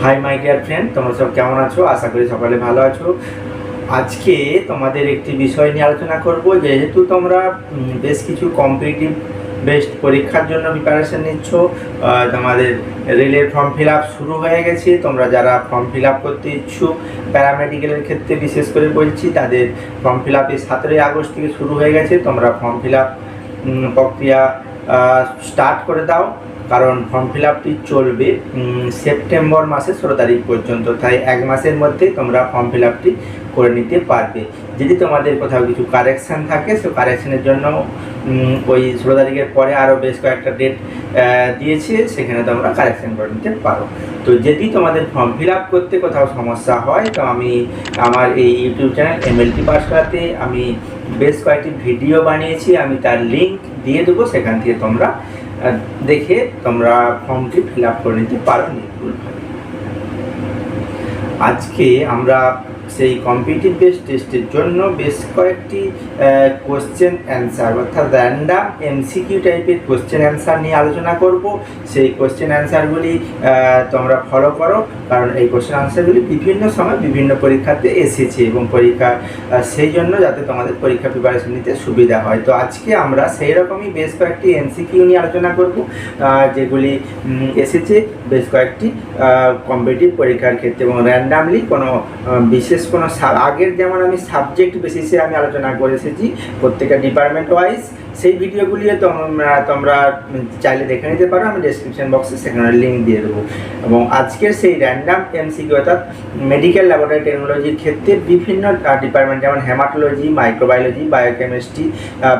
Hi my dear friend, তোমরা সব কেমন আছো? আশা করি সকালে ভালো আছো। আজকে তোমাদের একটি বিষয় নিয়ে আলোচনা করব। যেহেতু তোমরা বেশ কিছু কম্পিটিটিভ বেসড পরীক্ষার জন্য প্রিপারেশন নিচ্ছ, তোমাদের রেলের ফর্ম ফিল আপ শুরু হয়ে গেছে। তোমরা যারা ফর্ম ফিল আপ করতে ইচ্ছুক, প্যারামেডিক্যালের ক্ষেত্রে বিশেষ করে বলছি, তাদের ফর্ম ফিল আপে 17 আগস্ট থেকে শুরু হয়ে গেছে। তোমরা ফর্ম ফিল আপ প্রক্রিয়া স্টার্ট করে দাও, কারণ ফর্ম ফিল আপটি চলবে সেপ্টেম্বর মাসের 16 তারিখ পর্যন্ত। তাই এক মাসের মধ্যে তোমরা ফর্ম ফিল আপটি করে নিতে পারবে। যদি তোমাদের কোথাও কিছু কারেকশান থাকে, সে কারেকশানের জন্য ওই 16 তারিখের পরে আরও বেশ কয়েকটা ডেট দিয়েছে, সেখানে তোমরা কারেকশান করে নিতে পারো। তো যদি তোমাদের ফর্ম ফিল আপ করতে কোথাও সমস্যা হয়, তো আমি আমার এই ইউটিউব চ্যানেল MLT পাঠশালাতে আমি বেশ কয়েকটি ভিডিও বানিয়েছি, আমি তার লিঙ্ক দিয়ে দেবো। সেখান থেকে তোমরা দেখে তোমরা ফর্মটি ফিল আপ করে নিতে পারো নির্ভুলভাবে। আজকে আমরা সেই কম্পিটিটিভ বেসড টেস্টের জন্য বেশ কয়েকটি কোশ্চেন অ্যান্সার অর্থাৎ র্যান্ডাম MCQ টাইপের কোশ্চেন অ্যান্সার নিয়ে আলোচনা করব। সেই কোশ্চেন অ্যান্সারগুলি তোমরা ফলো করো, কারণ এই কোশ্চেন অ্যান্সারগুলি বিভিন্ন সময় বিভিন্ন পরীক্ষাতে এসেছে এবং পরীক্ষা সেই জন্য যাতে তোমাদের পরীক্ষা প্রিপারেশন নিতে সুবিধা হয়। তো আজকে আমরা সেই রকমই বেশ কয়েকটি MCQ নিয়ে আলোচনা করব, যেগুলি এসেছে বেশ কয়েকটি কম্পিটিটিভ পরীক্ষার ক্ষেত্রে এবং র্যান্ডামলি কোনো বিশেষ কোনো আগের যেমন আমি সাবজেক্ট বেসিসে আমি আলোচনা করে এসেছি প্রত্যেকটা ডিপার্টমেন্ট ওয়াইজ। সেই ভিডিওগুলিও তোমরা চাইলে দেখে নিতে পারো, আমি ডেসক্রিপশন বক্সে সেখানে লিঙ্ক দিয়ে দেবো। এবং আজকের সেই র্যান্ডাম MCQ অর্থাৎ মেডিকেল ল্যাবরেটরি টেকনোলজির ক্ষেত্রে বিভিন্ন ডিপার্টমেন্ট যেমন haematology, microbiology, biochemistry,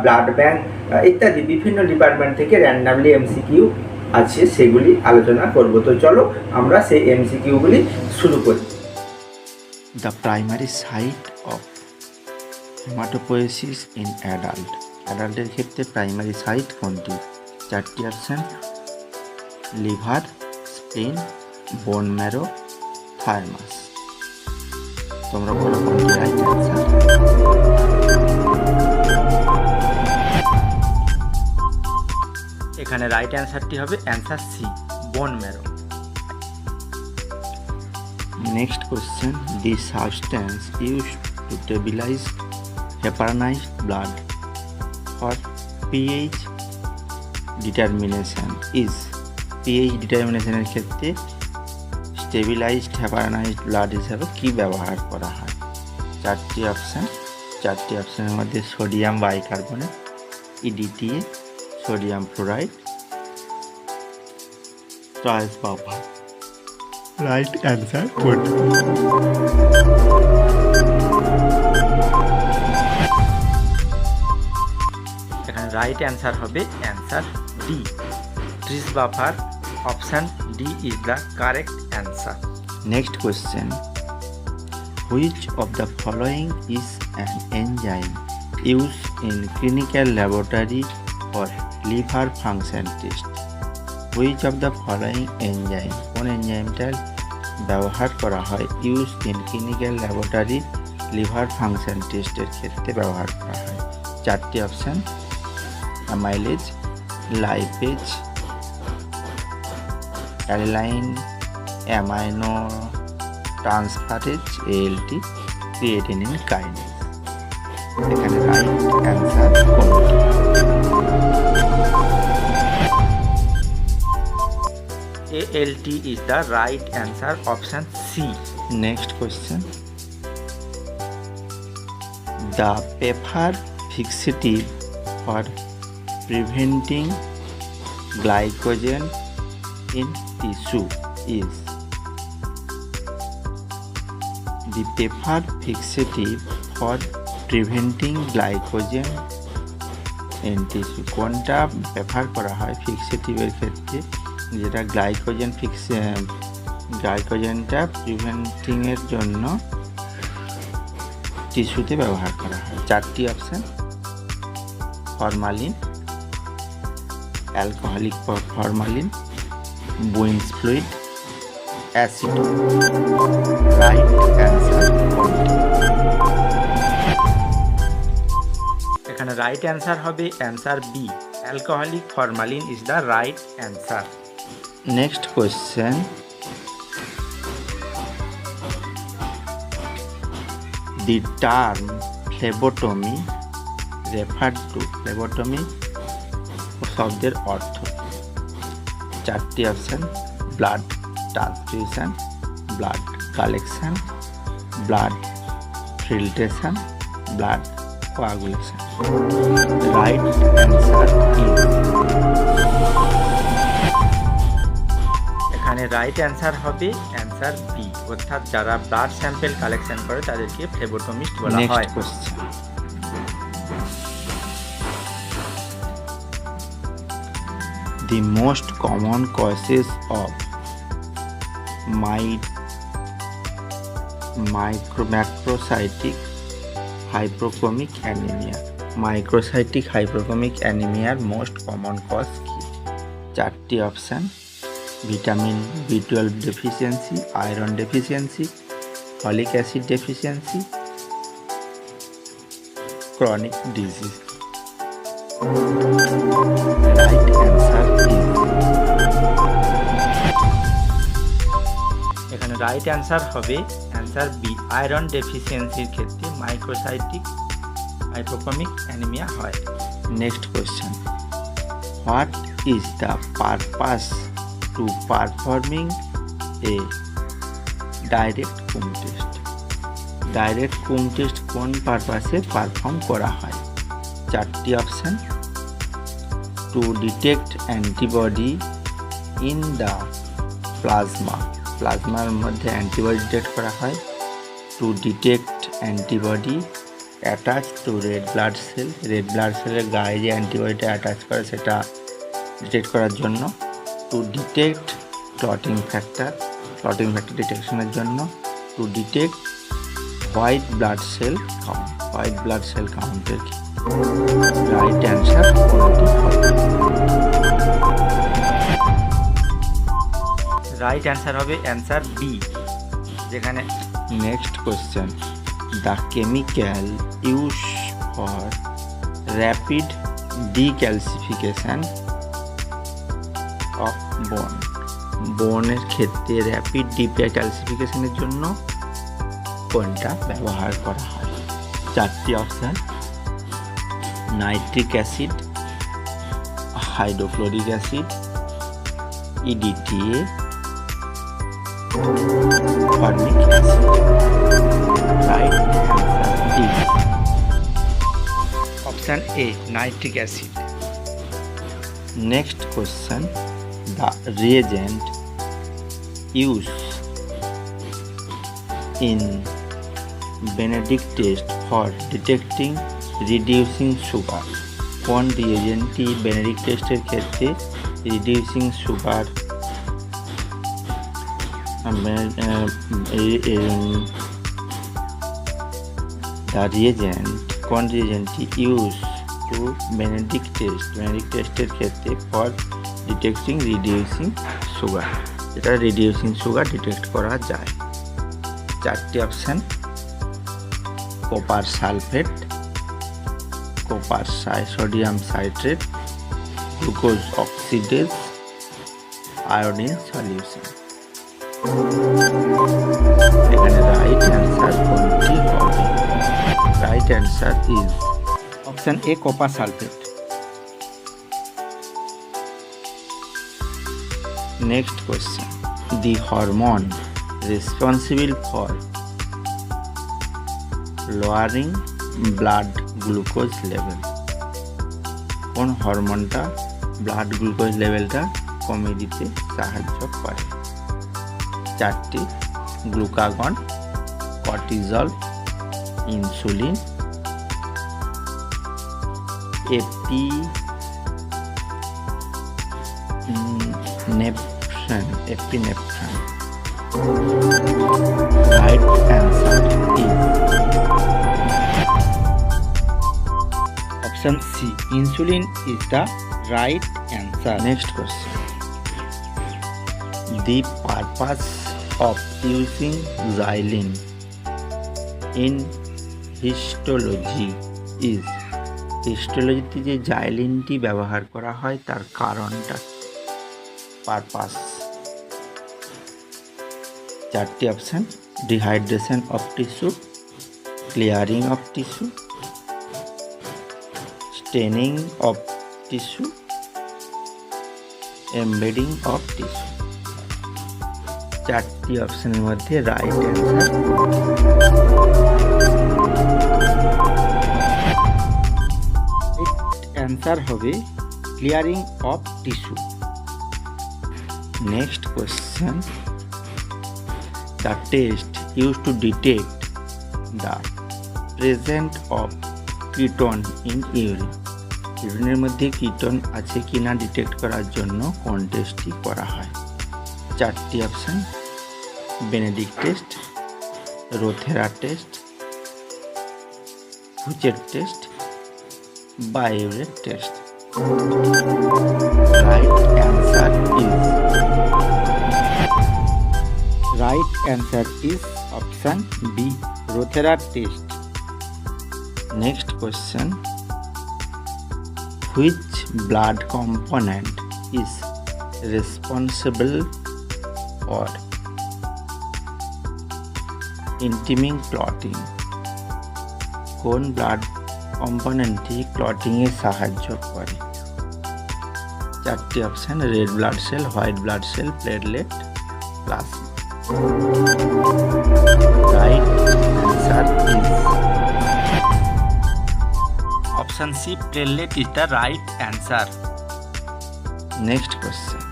blood bank ইত্যাদি বিভিন্ন ডিপার্টমেন্ট থেকে র্যান্ডামলি MCQ আছে, সেগুলি আলোচনা করব। তো চলো আমরা সেই MCQগুলি শুরু করি। The primary site of hematopoiesis in adult. অ্যাডাল্টের ক্ষেত্রে প্রাইমারি সাইট কোনটি? চারটি option: liver, স্প্লিন, bone marrow, thymus. তোমরা বলো কোনটি রাইট অ্যান্সার। এখানে রাইট অ্যান্সারটি হবে answer C, bone marrow. Next question: the substance used to stabilize heparinized blood for pH determination is. pH ডিটারমিনেশনের ক্ষেত্রে স্টেবিলাইজড হেপারানাইজড ব্লাড হিসাবে কি ব্যবহার করা হয়? চারটি অপশানের মধ্যে sodium bicarbonate, EDTA, sodium fluoride, tris buffer. Right answer কোনটি? এখানে রাইট অ্যান্সার হবে answer D, tris buffer. Option D is the correct answer. Next question: which of the following is an enzyme used in clinical laboratory for liver function test? Which of the following enzyme, কোন এনজাইমটার ব্যবহার করা হয় used in clinical laboratory liver function টেস্টের ক্ষেত্রে ব্যবহার করা হয়? চারটি option: amylase, lipase, align amino transferase ALT, creatinine kinase. এখানে রাইট অ্যান্সার কোনটি? ALT is the right answer, option C. Next question: the PEPFAR fixative for preventing glycogen in tissue is. The PEPFAR fixative for preventing glycogen in tissue কোনটা ব্যবহার করা হয় ফিক্সেটিভের ক্ষেত্রে, যেটা গ্লাইকোজেনটা প্রিভেন্টিংয়ের জন্য টিস্যুতে ব্যবহার করা হয়? চারটি option: formalin, alcoholic formalin, Bouin's fluid, অ্যাসিডন। রাইট অ্যান্সার কোনটি? এখানে রাইট অ্যান্সার হবে answer B, alcoholic formalin is the right answer. Next question: The term phlebotomy referred to phlebotomy শব্দের অর্থ। চারটি option: blood transfusion, blood collection, blood filtration, blood coagulation. Right answer is, এখানে right answer হবে answer B, অর্থাৎ যারা blood sample collection করে তাদেরকে ফ্লেবোটমিস্ট বলা হয়। The most common causes of macrocytic hypochromic anemia. Macrocytic hypochromic anemia most common cause কি? চারটি option: vitamin B12 deficiency, iron deficiency, folic acid deficiency, chronic disease. Right answer is, এখানে right answer হবে answer B, iron ডেফিসিয়েন্সির ক্ষেত্রে microcytic hypochromic anaemia হয়। Next question: what is the purpose to performing a direct Coombs test? Direct Coombs test কোন পারপাসে perform করা হয়? চারটি option: to detect antibody in the plasma, প্লাজমার মধ্যে অ্যান্টিবডি ডিটেক্ট করা হয়। To detect antibody attach to red blood cell, red blood সেলের গায়ে যে অ্যান্টিবডিটা অ্যাটাচ করে সেটা ডিটেক্ট করার জন্য। To detect clotting factor, clotting factor ডিটেকশনের জন্য। To detect white blood cell count, white blood cell কাউন্টের। রাইট অ্যান্সার কোনটি হবে? রাইট অ্যান্সার হবে অ্যান্সার বি, যেখানে next question: the chemical use for rapid decalcification of bone, বোনের ক্ষেত্রে rapid ডিক্যালসিফিকেশনের জন্য কোনটা ব্যবহার করা হয়? চারটি option: nitric acid, hydrochloric acid, EDTA, formic acid. Right answer is option A, nitric acid. Next question: the reagent use in Benedict test for detecting reducing sugar, কোন রিয়েজেন্টটি Benedict টেস্টের ক্ষেত্রে রিডিউসিং সুগার the reagent, কোন রিয়েজেন্টটি use to Benedict test, Benedict টেস্টের ক্ষেত্রে for detecting reducing sugar, যেটা reducing sugar detect করা যায়। চারটি option: copper sulphate, copper sodium citrate, glucose oxidase, iodine solution. এখানে রাইট অ্যান্সার কোনটি হবে? Right answer is option A, copper sulphate. Next question: the hormone responsible for lowering blood glucose level, কোন হরমোনটা blood glucose লেভেলটা কমিয়ে দিতে সাহায্য করে? চারটি: glucagon, cortisol, insulin, epinephrine. Right answer is option C, insulin is the right answer. Next question: the purpose of using xylene in histology is, হিস্টোলজিতে যে জাইলিনটি ব্যবহার করা হয় তার কারণটা, পারপাস। চারটি option: dehydration of tissue, clearing of tissue, staining of tissue, embedding of tissue. চারটি অপশনের মধ্যে রাইট অ্যান্সার হবে clearing of tissue. Next question, the test use to detect the present of ketone in urine. ইউরিনের মধ্যে ketone আছে কিনা detect করার জন্য কোন টেস্টটি করা হয়? চারটি option, Benedict test, Rothera test, হুচের test, biuret test. Right answer is option B, Rothera test. Next question, which blood component is responsible for intiming clotting? কোন ব্লাড কম্পোনেন্টটি ক্লটিংয়ে সাহায্য করে? চারটি option, red blood cell, white blood cell, platelet, plasma. Right answer is option C, platelet is the right answer. Next question,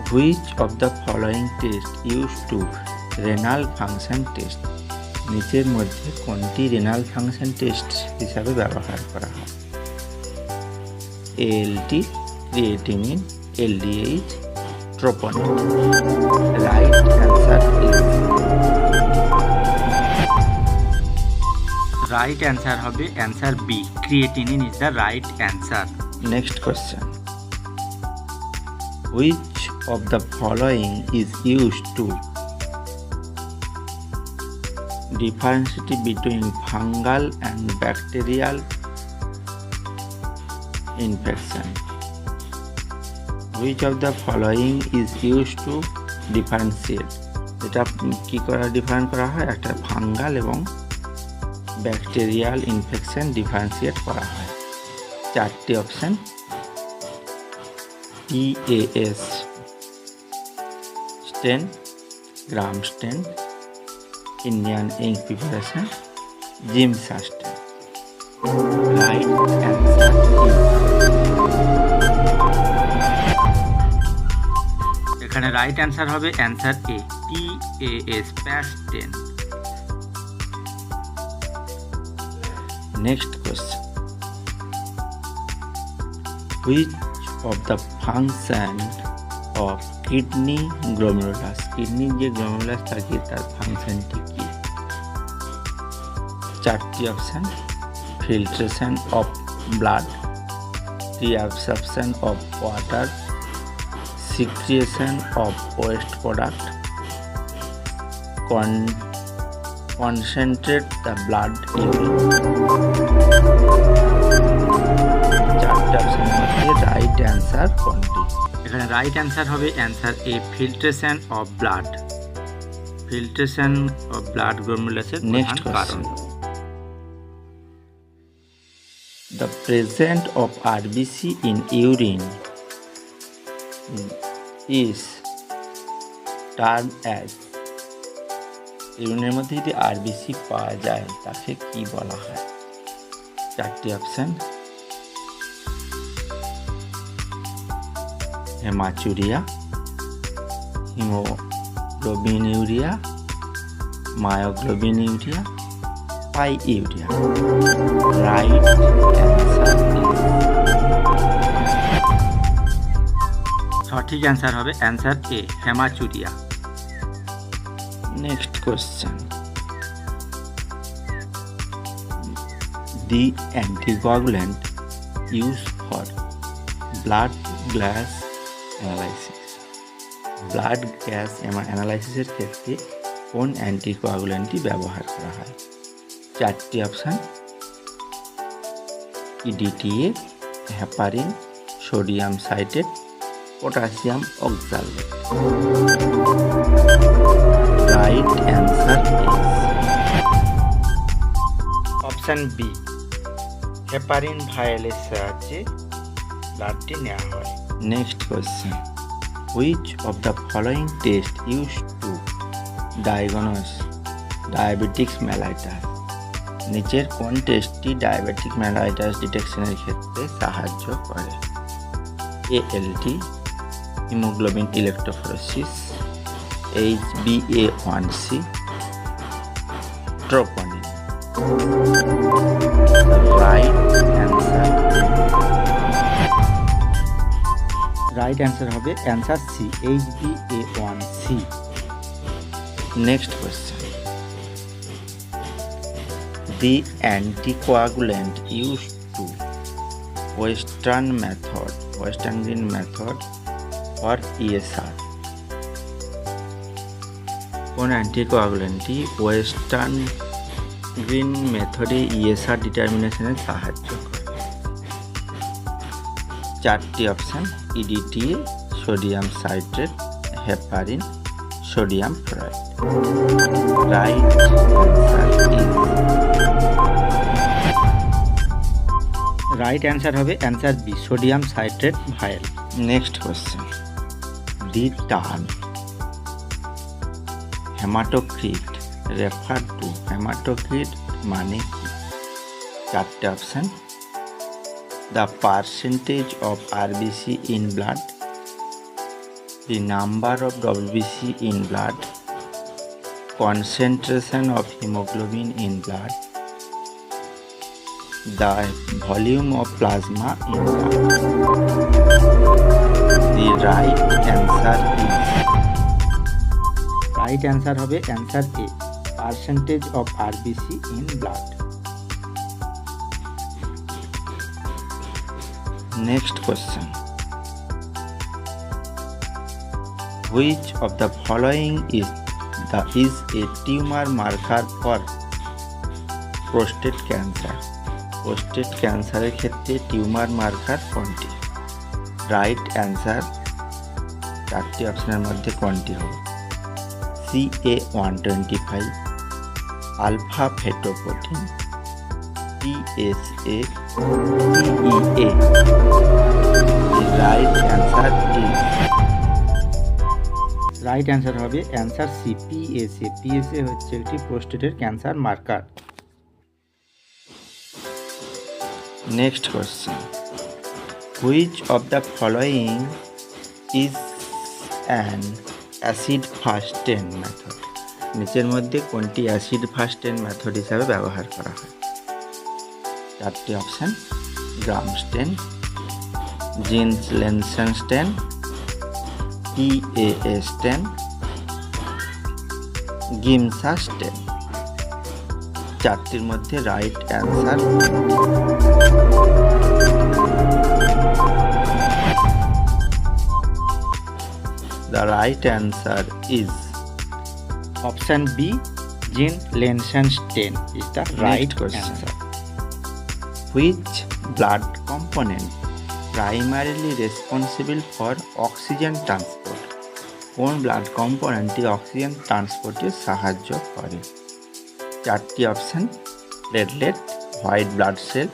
which of the following test use to renal function test? নিচের মধ্যে কোনটি renal function test হিসাবে ব্যবহার করা হয়? ALT, creatinine, LDH, troponin. Right answer right answer হবে answer B, creatinine is the right answer. Next question, which of the following is used to differentiate between fungal and bacterial infection? Which of the following is used to differentiate? এটা কি করা different করা হয়? একটা fungal এবং bacterial infection differentiate করা হয়। চারটি option, PAS stain, gram stain, Indian ink preparation, Jim Sastre. Right answer is এখানে রাইট অ্যান্সার হবে অ্যান্সার এ, PAS, PAS stain. Next question, which of the function of kidney glomerulus? কিডনির যে glomerulus থাকে তার ফাংশনটি কি? চারটি option, filtration of blood, reabsorption of water, secretion of waste product, concentrate the blood urine. চারটি অপশনের মধ্যে রাইট অ্যান্সার কোনটি? এখানে রাইট অ্যান্সার হবে answer A, filtration of blood. Filtration of blood গ্লোমেরুলাসের প্রধান কারণ। The presence of RBC in urine is termed as, ইউরিনের মধ্যে যদি RBC পাওয়া যায় তাকে কি বলা হয়? চারটি option, haematuria, haemoglobinuria, myoglobinuria, pyuria. Right answer, সঠিক অ্যান্সার হবে answer A, haematuria. Next question, the anticoagulant use for blood gas analysis. Blood gas অ্যানালাইসিসের ক্ষেত্রে কোন অ্যান্টিকোয়াগুল্যান্টটি ব্যবহার করা হয়? চারটি option, EDTA, heparin, sodium citrate, potassium oxalate. Right answer is option B, heparin ভায়ালের সাহায্যে ব্লাডটি নেওয়া হয়। Next question, which of the following test use to diagnose diabetics mellitus? নিচের কোন টেস্টটি ডায়াবেটিক মেলাইটাস ডিটেকশনের ক্ষেত্রে সাহায্য করে? ALT, haemoglobin electrophoresis, HbA1c, troponin. Right answer হবে answer C, HbA1c। Next question, the anticoagulant use to Westergren method for ESR? কোন অ্যান্টিকোয়াগুলেন্টটি ওয়েস্টার্ন গ্রিন মেথডে ESR ডিটারমিনেশনে সাহায্য করে? চারটি option, EDTA, sodium citrate, heparin, sodium fluoride. Right answer হবে answer B, sodium citrate vial. Next question, the term haematocrit refer to, haematocrit মানে কি? চারটে option, the percentage of RBC in blood, the number of WBC in blood, concentration of hemoglobin in blood, the volume of plasma in blood. The right answer হবে answer A, percentage of RBC in blood. Next question, which of the following is a tumor marker for prostate cancer? prostate ক্যান্সারের ক্ষেত্রে tumour marker কোনটি? Right answer চারটি অপশনের মধ্যে কোনটি হবে? CA125, alpha fetoprotein, PSA, TEA. Right answer হবে answer C, PSA। PSA হচ্ছে একটি প্রোস্টেটের cancer marker. Next question, which of the following is an acid fast stain method? নিচের মধ্যে কোনটি অ্যাসিড ফাস্ট টেন মেথড হিসাবে ব্যবহার করা হয়? চারটি অপশান, গ্রাম স্টেন, জিন্স-লেনসেন স্টেন, PAA স্টেন, গিমসা স্টেন। চারটির মধ্যে right answer the right answer is option B, Jean-Lensen-Stein is the right answer. Which blood component primarily responsible for oxygen transport? কোন ব্লাড কম্পোনেন্টটি অক্সিজেন ট্রান্সপোর্টে সাহায্য করে? চারটি option, platelet, white blood cell,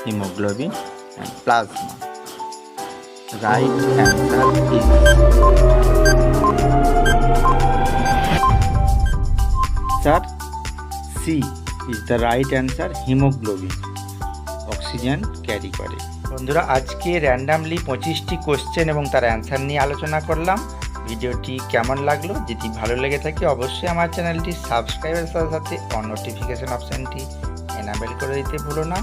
haemoglobin and plasma. Right answer is sir C is the right answer, haemoglobin oxygen carry করে। বন্ধুরা, আজকে randomly 25টি question এবং তার অ্যান্সার নিয়ে আলোচনা করলাম। ভিডিওটি কেমন লাগলো? যদি ভালো লেগে থাকে অবশ্যই আমার চ্যানেলটি সাবস্ক্রাইবের সাথে সাথে অন নোটিফিকেশন অপশানটি এনাবেল করে দিতে ভুলো না।